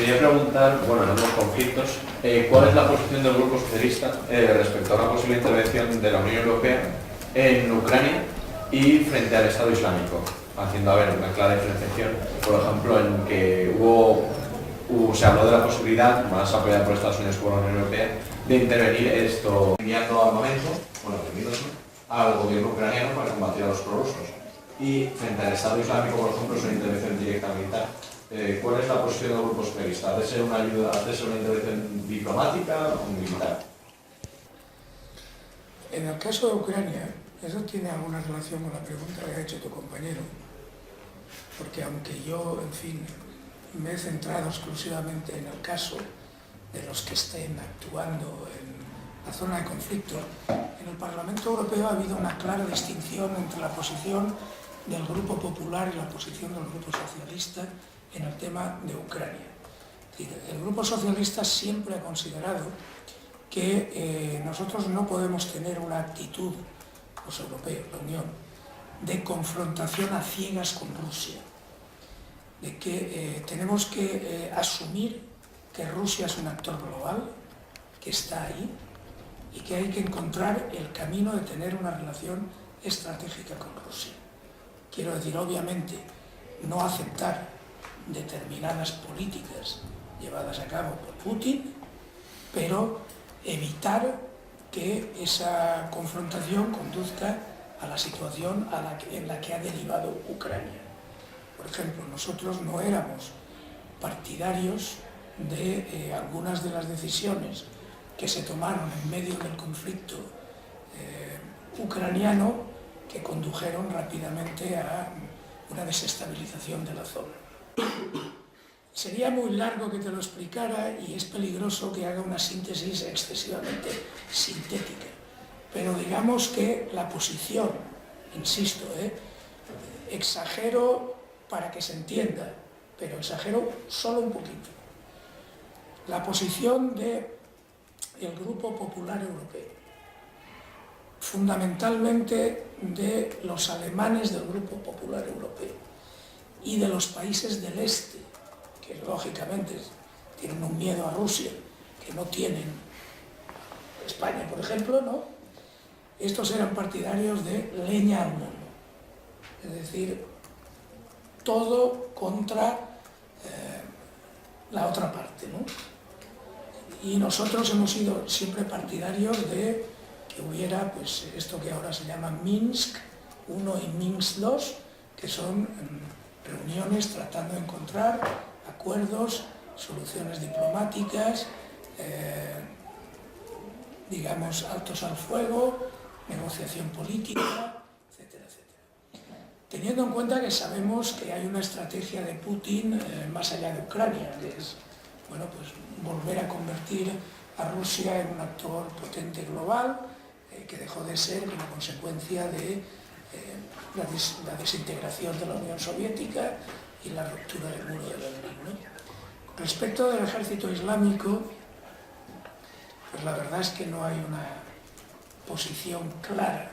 quería preguntar, bueno, en ambos conflictos, ¿cuál es la posición del Grupo Socialista respecto a una posible intervención de la Unión Europea en Ucrania y frente al Estado Islámico? Haciendo, a ver, una clara diferenciación, por ejemplo, en que se habló de la posibilidad, más apoyada por Estados Unidos que por la Unión Europea, de intervenir enviando armamento, al gobierno ucraniano para combatir a los prorrusos. Y frente al Estado Islámico, por ejemplo, es una intervención directa militar. ¿Cuál es la posición del Grupo Socialista? ¿Ha de ser una ayuda, ha de ser una intervención diplomática o militar? En el caso de Ucrania, eso tiene alguna relación con la pregunta que ha hecho tu compañero, porque aunque yo, en fin, me he centrado exclusivamente en el caso de los que estén actuando en la zona de conflicto, en el Parlamento Europeo ha habido una clara distinción entre la posición del Grupo Popular y la posición del Grupo Socialista en el tema de Ucrania. El Grupo Socialista siempre ha considerado que nosotros no podemos tener una actitud, los europeos, la Unión, de confrontación a ciegas con Rusia, de que tenemos que asumir que Rusia es un actor global, que está ahí, y que hay que encontrar el camino de tener una relación estratégica con Rusia. Quiero decir, obviamente, no aceptar determinadas políticas llevadas a cabo por Putin, pero evitar que esa confrontación conduzca a la situación en la que ha derivado Ucrania. Por ejemplo, nosotros no éramos partidarios de algunas de las decisiones que se tomaron en medio del conflicto ucraniano que condujeron rápidamente a una desestabilización de la zona. Sería muy largo que te lo explicara y es peligroso que haga una síntesis excesivamente sintética, pero digamos que la posición, insisto, exagero para que se entienda, pero exagero solo un poquito. La posición del Grupo Popular Europeo, fundamentalmente de los alemanes del Grupo Popular Europeo y de los países del este, que lógicamente tienen un miedo a Rusia que no tienen España, por ejemplo, ¿no? Estos eran partidarios de leña al mono, es decir, todo contra la otra parte, ¿no? Y nosotros hemos sido siempre partidarios de que hubiera pues, esto que ahora se llama Minsk I y Minsk II, que son reuniones tratando de encontrar acuerdos, soluciones diplomáticas, digamos, altos al fuego, negociación política, etcétera, etcétera. Teniendo en cuenta que sabemos que hay una estrategia de Putin más allá de Ucrania, que es, bueno, pues volver a convertir a Rusia en un actor potente global, que dejó de ser como consecuencia de la desintegración de la Unión Soviética y la ruptura del muro de Berlín, ¿no? Respecto del ejército islámico, pues la verdad es que no hay una posición clara,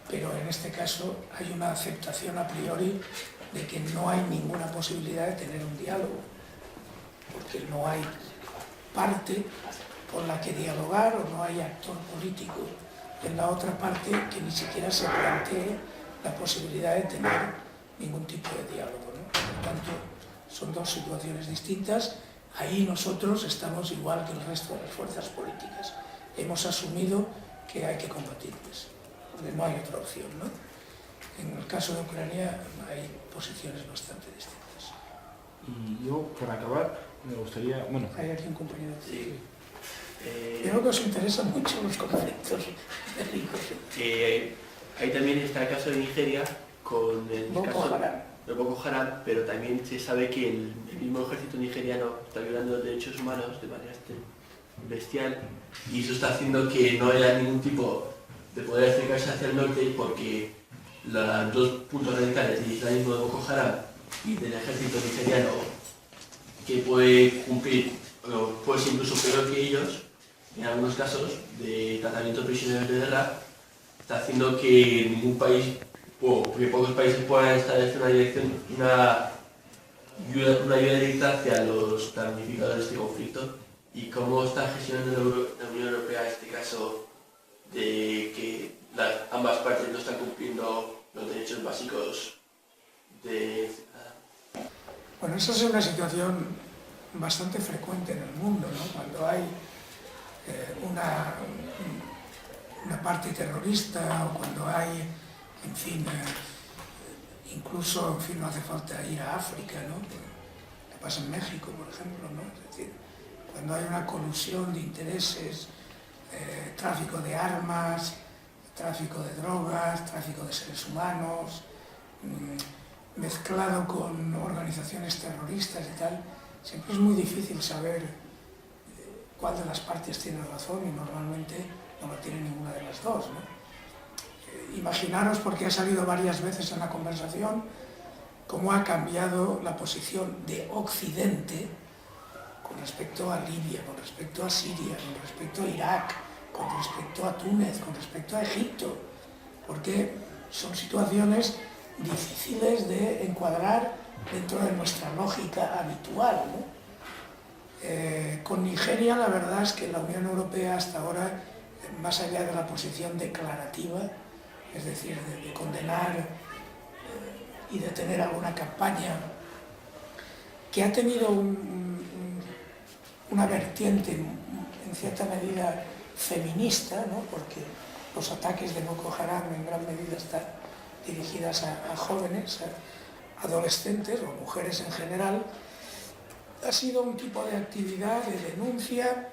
pero en este caso hay una aceptación a priori de que no hay ninguna posibilidad de tener un diálogo, porque no hay parte con la que dialogar o no hay actor político en la otra parte que ni siquiera se plantee la posibilidad de tener ningún tipo de diálogo, ¿no? Por tanto, son dos situaciones distintas. Ahí nosotros estamos igual que el resto de las fuerzas políticas. Hemos asumido que hay que combatirles, porque no hay otra opción, ¿no? En el caso de Ucrania hay posiciones bastante distintas. Y yo, por acabar, me gustaría... Bueno, ¿Hay aquí un compañero? Sí. Creo que os interesan mucho los conflictos bélicos. Ahí también está el caso de Nigeria con el Boko Haram. de Boko Haram, pero también se sabe que el mismo ejército nigeriano está violando los derechos humanos de manera bestial, y eso está haciendo que no haya ningún tipo de poder acercarse hacia el norte, porque los dos puntos radicales del islamismo de Boko Haram y del ejército nigeriano, que puede cumplir, o puede ser incluso peor que ellos, en algunos casos, de tratamiento de prisioneros de guerra, está haciendo que ningún país, o que pocos países puedan establecer una una ayuda directa hacia los damnificados de este conflicto? ¿Y cómo está gestionando la Unión Europea este caso de que ambas partes no están cumpliendo los derechos básicos de... Bueno, esa es una situación bastante frecuente en el mundo, ¿no? Cuando hay una parte terrorista o cuando hay, en fin, incluso, en fin, no hace falta ir a África, ¿no? Que pasa en México, por ejemplo, ¿no? Es decir, cuando hay una colusión de intereses, tráfico de armas, tráfico de drogas, tráfico de seres humanos, mezclado con organizaciones terroristas y tal, siempre es muy difícil saber cuál de las partes tiene razón y normalmente no lo tiene ninguna de las dos, ¿no? Imaginaros, porque ha salido varias veces en la conversación, cómo ha cambiado la posición de Occidente con respecto a Libia, con respecto a Siria, con respecto a Irak, con respecto a Túnez, con respecto a Egipto, porque son situaciones difíciles de encuadrar dentro de nuestra lógica habitual, ¿no? Con Nigeria la verdad es que la Unión Europea hasta ahora, más allá de la posición declarativa, es decir, de condenar y de tener alguna campaña que ha tenido una vertiente en cierta medida feminista, ¿no? Porque los ataques de Boko Haram en gran medida están dirigidas a jóvenes, a adolescentes o mujeres en general. Ha sido un tipo de actividad de denuncia,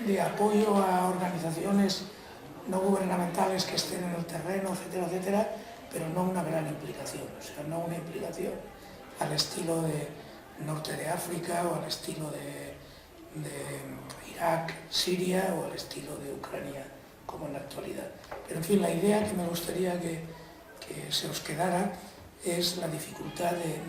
de apoyo a organizaciones no gubernamentales que estén en el terreno, etcétera, etcétera, pero no una gran implicación, o sea, no una implicación al estilo de norte de África o al estilo de Irak, Siria o al estilo de Ucrania, como en la actualidad. Pero en fin, la idea que me gustaría que se os quedara es la dificultad de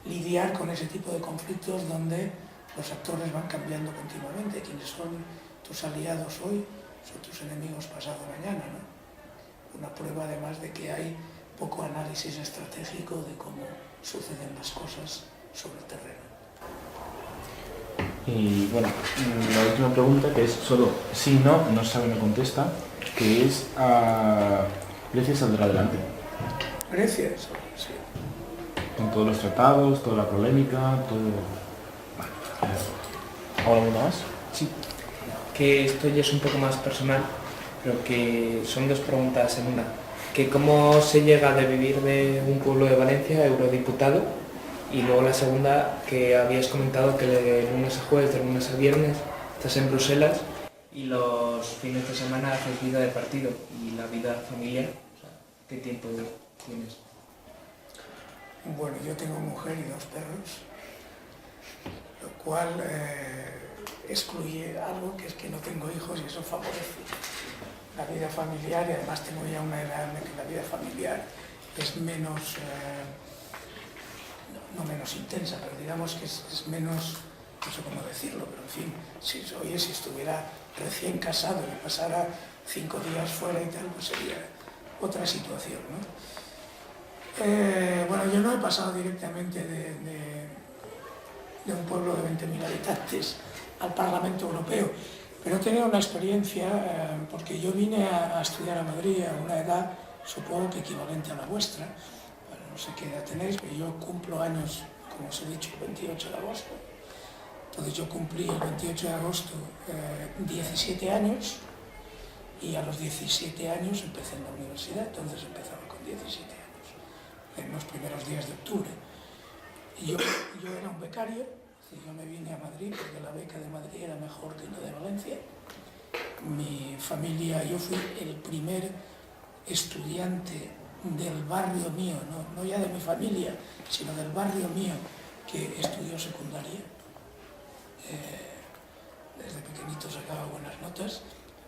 lidiar con ese tipo de conflictos donde los actores van cambiando continuamente. Quienes son tus aliados hoy son tus enemigos pasado mañana, ¿no? Una prueba además de que hay poco análisis estratégico de cómo suceden las cosas sobre el terreno. Y bueno, la última pregunta, que es solo sí, no sabe, no contesta, que es ¿Grecia saldrá adelante? Grecia, eso, sí. Con todos los tratados, toda la polémica, todo... ¿Alguna más? Sí, que esto ya es un poco más personal, pero que son dos preguntas en una. Que cómo se llega de vivir de un pueblo de Valencia a eurodiputado, y luego la segunda, que habías comentado que de lunes a jueves, de lunes a viernes, estás en Bruselas y los fines de semana haces vida de partido y la vida familiar, o sea, ¿qué tiempo tienes? Bueno, yo tengo mujer y 2 perros, lo cual excluye algo, que es que no tengo hijos y eso favorece la vida familiar, y además tengo ya una edad en la que la vida familiar es menos, no menos intensa, pero digamos que es menos, no sé cómo decirlo, pero en fin, si estuviera recién casado y pasara 5 días fuera y tal, pues sería otra situación, ¿no? Bueno, yo no he pasado directamente de un pueblo de 20.000 habitantes al Parlamento Europeo, pero he tenido una experiencia, porque yo vine a estudiar a Madrid a una edad, supongo que equivalente a la vuestra, bueno, no sé qué edad tenéis, pero yo cumplo años, como os he dicho, el 28 de agosto. Entonces yo cumplí el 28 de agosto 17 años, y a los 17 años empecé en la universidad, entonces empezaba con 17 años. En los primeros días de octubre. Y yo era un becario, yo me vine a Madrid porque la beca de Madrid era mejor que la de Valencia. Mi familia, yo fui el primer estudiante del barrio mío, no ya de mi familia, sino del barrio mío, que estudió secundaria. Desde pequeñito sacaba buenas notas,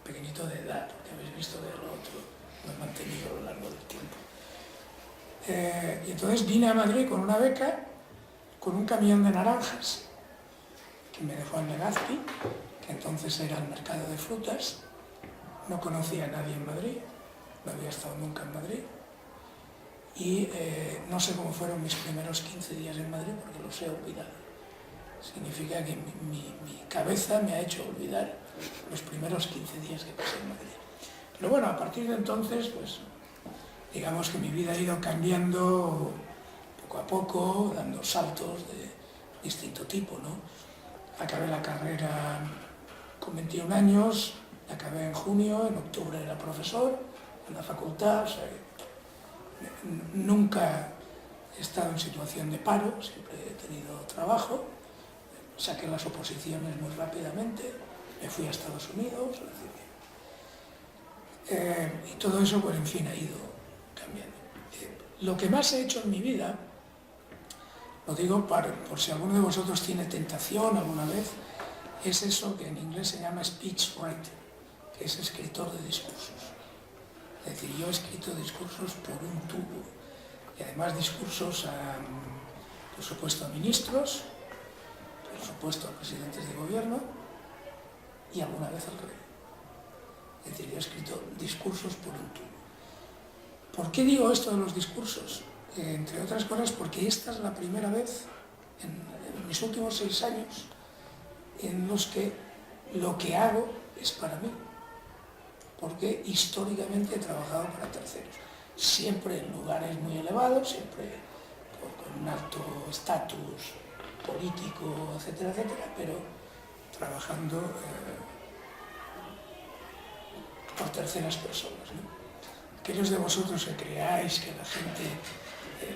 pequeñito de edad, porque habéis visto que lo otro lo he mantenido a lo largo del tiempo. Y entonces vine a Madrid con una beca, con un camión de naranjas que me dejó en Legazpi, que entonces era el mercado de frutas. No conocía a nadie en Madrid, no había estado nunca en Madrid. y no sé cómo fueron mis primeros 15 días en Madrid porque los he olvidado. Significa que mi cabeza me ha hecho olvidar los primeros 15 días que pasé en Madrid. Pero bueno, a partir de entonces, pues digamos que mi vida ha ido cambiando poco a poco, dando saltos de distinto tipo, ¿no? Acabé la carrera con 21 años, la acabé en junio, en octubre era profesor en la facultad, o sea, nunca he estado en situación de paro, siempre he tenido trabajo, saqué las oposiciones muy rápidamente, me fui a Estados Unidos, y todo eso, pues en fin, ha ido cambiando. Lo que más he hecho en mi vida, lo digo por si alguno de vosotros tiene tentación alguna vez, es eso que en inglés se llama speech writing, que es escritor de discursos. Es decir, yo he escrito discursos por un tubo, y además discursos, por supuesto, a ministros, por supuesto a presidentes de gobierno y alguna vez al rey. Es decir, yo he escrito discursos por un tubo. ¿Por qué digo esto de los discursos? Entre otras cosas porque esta es la primera vez en mis últimos 6 años en los que lo que hago es para mí, porque históricamente he trabajado para terceros, siempre en lugares muy elevados, siempre con un alto estatus político, etcétera, etcétera, pero trabajando por terceras personas, ¿no? Aquellos de vosotros que creáis que la gente,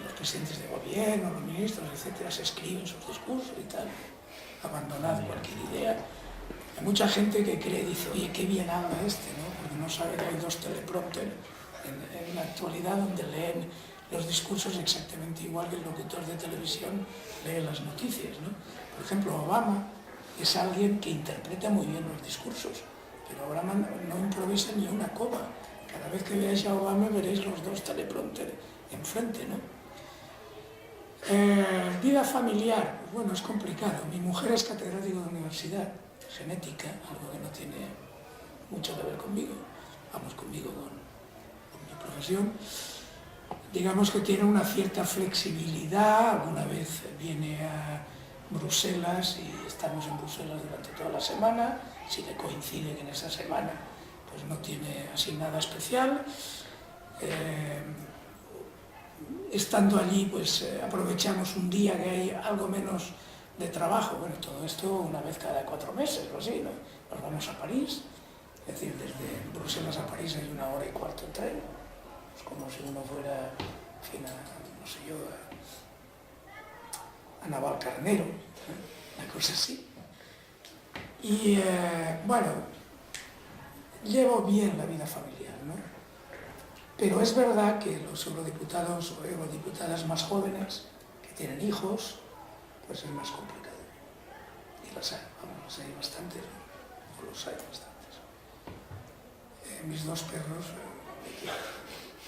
los presidentes de gobierno, los ministros, etcétera, se escriben sus discursos y tal, abandonad cualquier idea. Hay mucha gente que cree, dice, oye, qué bien habla este, ¿no? Porque no sabe que hay 2 teleprompters en la actualidad donde leen los discursos exactamente igual que el locutor de televisión lee las noticias, ¿no? Por ejemplo, Obama es alguien que interpreta muy bien los discursos, pero Obama no improvisa ni una coma. Cada vez que veáis a Obama veréis los 2 teleprompters enfrente, ¿no? Vida familiar, pues bueno, es complicado. Mi mujer es catedrático de universidad, genética, algo que no tiene mucho que ver conmigo, vamos, conmigo con mi profesión. Digamos que tiene una cierta flexibilidad, alguna vez viene a Bruselas y estamos en Bruselas durante toda la semana, si le coincide que en esa semana pues no tiene así nada especial. Estando allí, pues aprovechamos un día que hay algo menos de trabajo. Bueno, todo esto una vez cada 4 meses o así, ¿no? Nos vamos a París, es decir, desde Bruselas a París hay 1 hora y cuarto en tren. Es como si uno fuera, en fin, no sé yo, a Navalcarnero, una cosa así. Y bueno, llevo bien la vida familiar, ¿no? Pero es verdad que los eurodiputados o eurodiputadas más jóvenes que tienen hijos, pues es más complicado. Y los hay, vamos, los hay bastantes, ¿no? O los hay bastantes. Mis 2 perros,